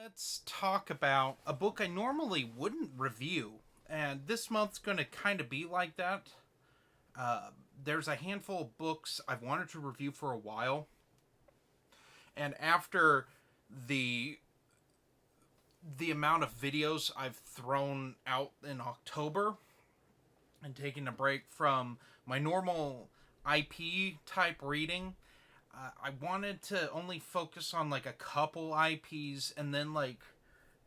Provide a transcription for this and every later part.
Let's talk about a book I normally wouldn't review, and this month's going to kind of be like that. There's a handful of books I've wanted to review for a while, and after the the amount of videos I've thrown out in October and taking a break from my normal IP type reading, I wanted to only focus on like a couple IPs and then like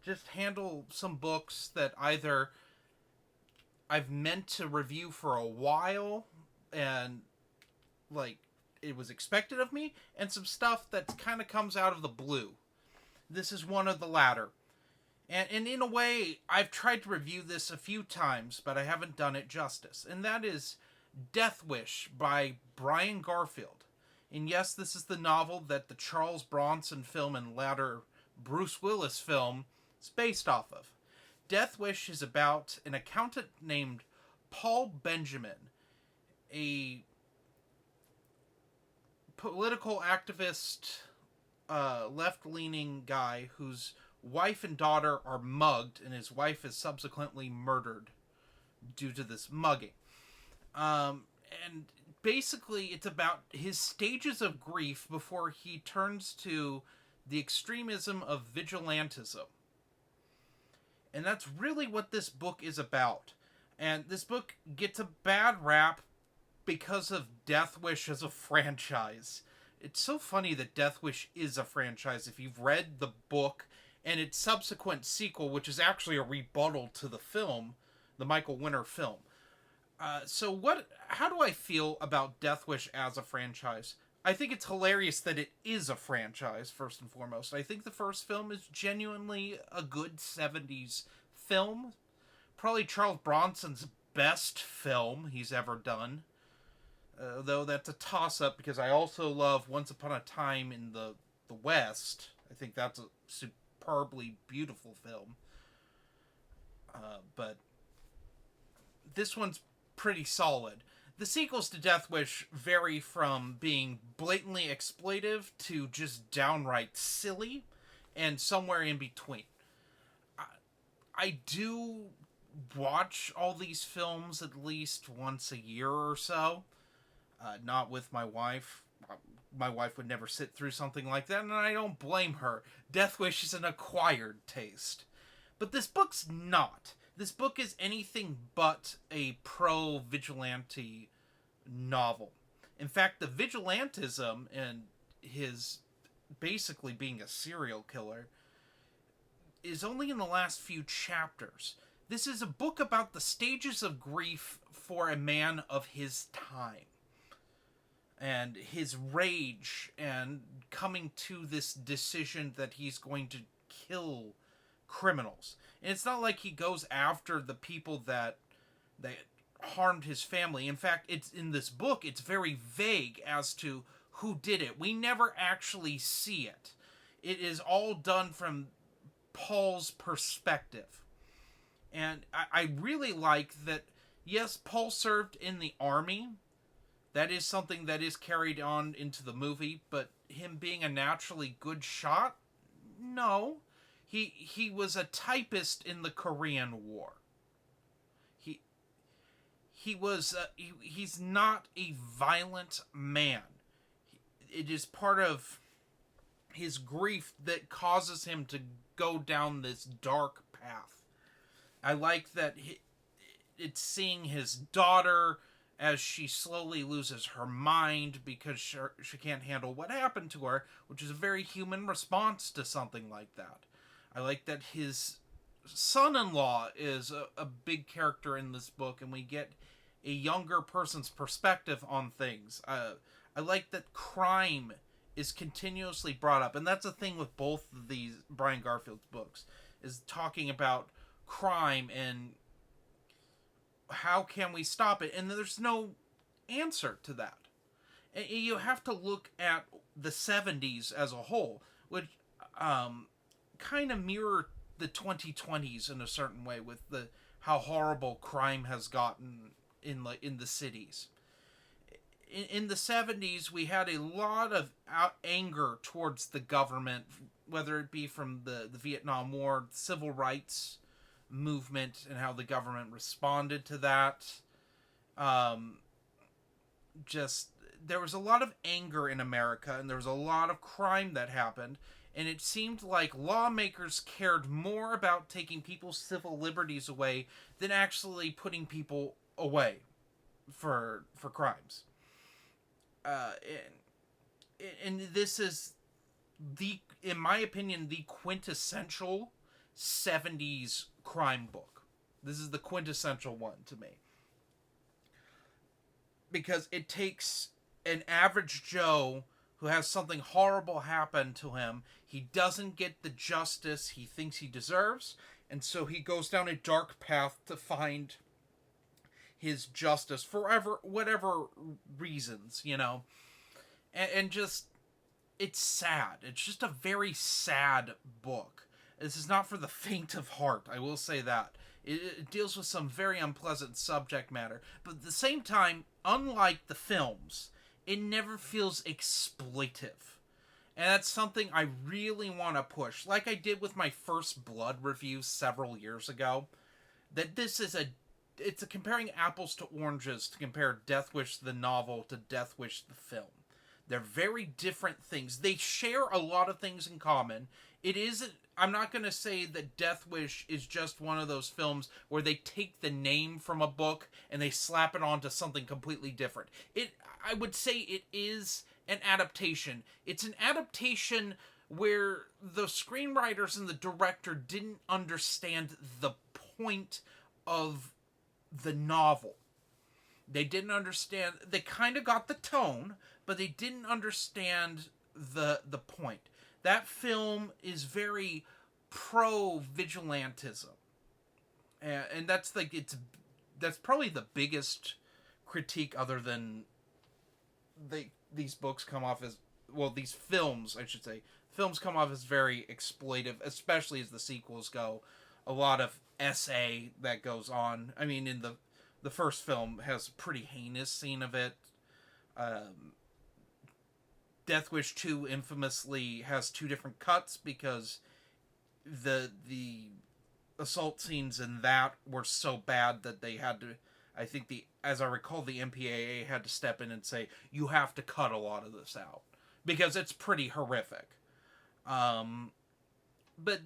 just handle some books that either I've meant to review for a while and like it was expected of me, and some stuff that kind of comes out of the blue. This is one of the latter. And in a way, I've tried to review this a few times, but I haven't done it justice. And that is Death Wish by Brian Garfield. And yes, this is the novel that the Charles Bronson film and latter Bruce Willis film is based off of. Death Wish is about an accountant named Paul Benjamin, a political activist, left leaning guy whose wife and daughter are mugged, and his wife is subsequently murdered due to this mugging. And basically, it's about his stages of grief before he turns to the extremism of vigilantism. And that's really what this book is about. And this book gets a bad rap because of Death Wish as a franchise. It's so funny that Death Wish is a franchise if you've read the book and its subsequent sequel, which is actually a rebuttal to the film, the Michael Winner film. How do I feel about Death Wish as a franchise? I think it's hilarious that it is a franchise, first and foremost. I think the first film is genuinely a good 70s film. Probably Charles Bronson's best film he's ever done. Though that's a toss-up because I also love Once Upon a Time in the West. I think that's a superbly beautiful film. But this one's pretty solid. The sequels to Death Wish vary from being blatantly exploitive to just downright silly, and somewhere in between. I do watch all these films at least once a year or so. Not with my wife. My wife would never sit through something like that, and I don't blame her. Death Wish is an acquired taste. But this book's not. This book is anything but a pro-vigilante novel. In fact, the vigilantism and his basically being a serial killer is only in the last few chapters. This is a book about the stages of grief for a man of his time. And his rage and coming to this decision that he's going to kill criminals. And it's not like he goes after the people that harmed his family. In fact, it's in this book, it's very vague as to who did it. We never actually see it. It is all done from Paul's perspective. And I really like that, yes, Paul served in the army. That is something that is carried on into the movie, but him being a naturally good shot? No. He was a typist in the Korean War. He's not a violent man. It is part of his grief that causes him to go down this dark path. I like that it's seeing his daughter as she slowly loses her mind because she can't handle what happened to her, which is a very human response to something like that. I like that his son-in-law is a big character in this book, and we get a younger person's perspective on things. I like that crime is continuously brought up, and that's a thing with both of these Brian Garfield's books, is talking about crime and how can we stop it? And there's no answer to that. You have to look at the 70s as a whole, which kind of mirror the 2020s in a certain way with how horrible crime has gotten in the cities. In the 70s, we had a lot of anger towards the government whether it be from the Vietnam War, the civil rights movement, and how the government responded to that. Um, just there was a lot of anger in America, and there was a lot of crime that happened, and it seemed like lawmakers cared more about taking people's civil liberties away than actually putting people away for crimes. And this is in my opinion, the quintessential 70s crime book. This is the quintessential one to me. Because it takes an average Joe who has something horrible happen to him. He doesn't get the justice he thinks he deserves, and so he goes down a dark path to find his justice for whatever reasons, and just it's sad. It's just a very sad book. This is not for the faint of heart, I will say that. It deals with some very unpleasant subject matter, but at the same time, unlike the films, it never feels exploitive. And that's something I really want to push, like I did with my First Blood review several years ago, that this is it's a comparing apples to oranges to compare Death Wish the novel to Death Wish the film. They're very different things. They share a lot of things in common. It isn't. I'm not going to say that Death Wish is just one of those films where they take the name from a book and they slap it onto something completely different. I would say it is an adaptation. It's an adaptation where the screenwriters and the director didn't understand the point of the novel. They didn't understand. They kind of got the tone, but they didn't understand the point. That film is very pro-vigilantism. And that's that's probably the biggest critique, other than these books come off as, well, these films, I should say. Films come off as very exploitive, especially as the sequels go. A lot of SA that goes on. I mean, in the first film has a pretty heinous scene of it. Death Wish 2 infamously has two different cuts because the assault scenes in that were so bad that they had to, I think as I recall, the MPAA had to step in and say, you have to cut a lot of this out because it's pretty horrific. But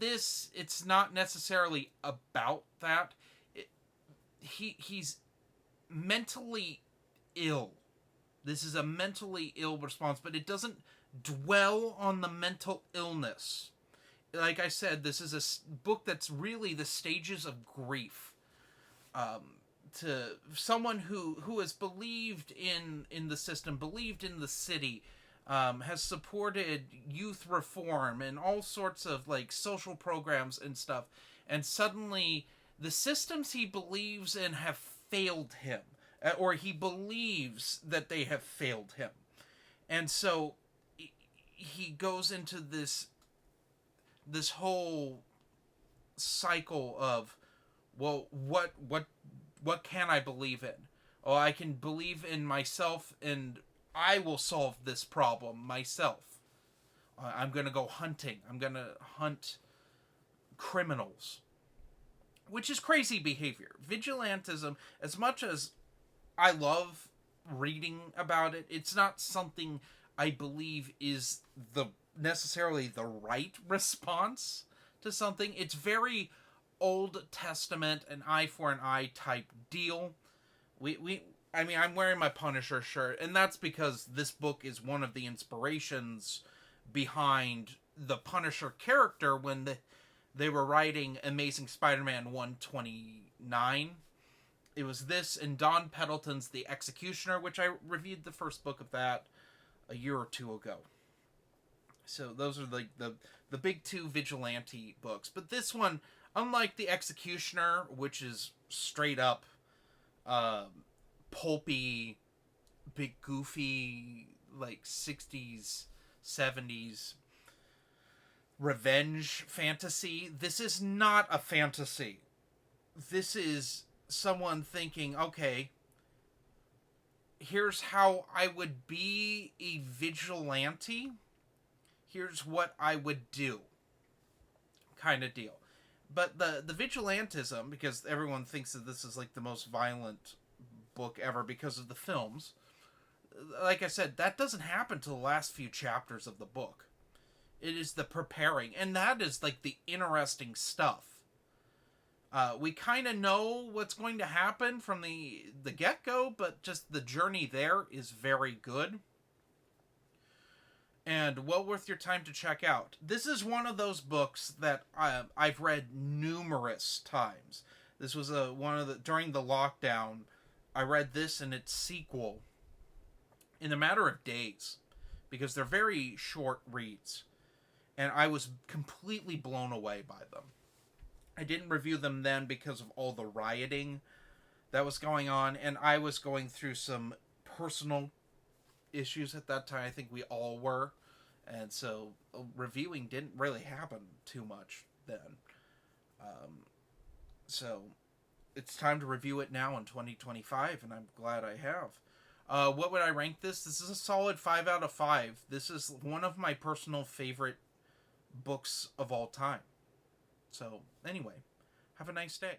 it's not necessarily about that. He's mentally ill. This is a mentally ill response, but it doesn't dwell on the mental illness. Like I said, this is a book that's really the stages of grief. To someone who has believed in the system, believed in the city, has supported youth reform and all sorts of like social programs and stuff, and suddenly the systems he believes in have failed him. Or he believes that they have failed him. And so he goes into this whole cycle of, well, what can I believe in? Oh, I can believe in myself, and I will solve this problem myself. I'm going to go hunting. I'm going to hunt criminals. Which is crazy behavior. Vigilantism, as much as I love reading about it, it's not something I believe is necessarily the right response to something. It's very Old Testament, an eye for an eye type deal. I mean, I'm wearing my Punisher shirt, and that's because this book is one of the inspirations behind the Punisher character when they were writing Amazing Spider-Man 129. It was this and Don Pendleton's The Executioner, which I reviewed the first book of that a year or two ago. So those are the big two vigilante books. But this one, unlike The Executioner, which is straight up pulpy, big goofy, like 60s, 70s revenge fantasy, this is not a fantasy. This is someone thinking, okay, here's how I would be a vigilante. Here's what I would do. kind of deal. But the vigilantism, because everyone thinks that this is like the most violent book ever because of the films, like I said, that doesn't happen till the last few chapters of the book. It is the preparing, and that is like the interesting stuff. We kind of know what's going to happen from the get-go, but just the journey there is very good and well worth your time to check out. This is one of those books that I've read numerous times. This was during the lockdown. I read this and its sequel in a matter of days because they're very short reads, and I was completely blown away by them. I didn't review them then because of all the rioting that was going on, and I was going through some personal issues at that time. I think we all were, and so reviewing didn't really happen too much then. So it's time to review it now in 2025, and I'm glad I have. What would I rank this? This is a solid 5 out of 5. This is one of my personal favorite books of all time. So, anyway, have a nice day.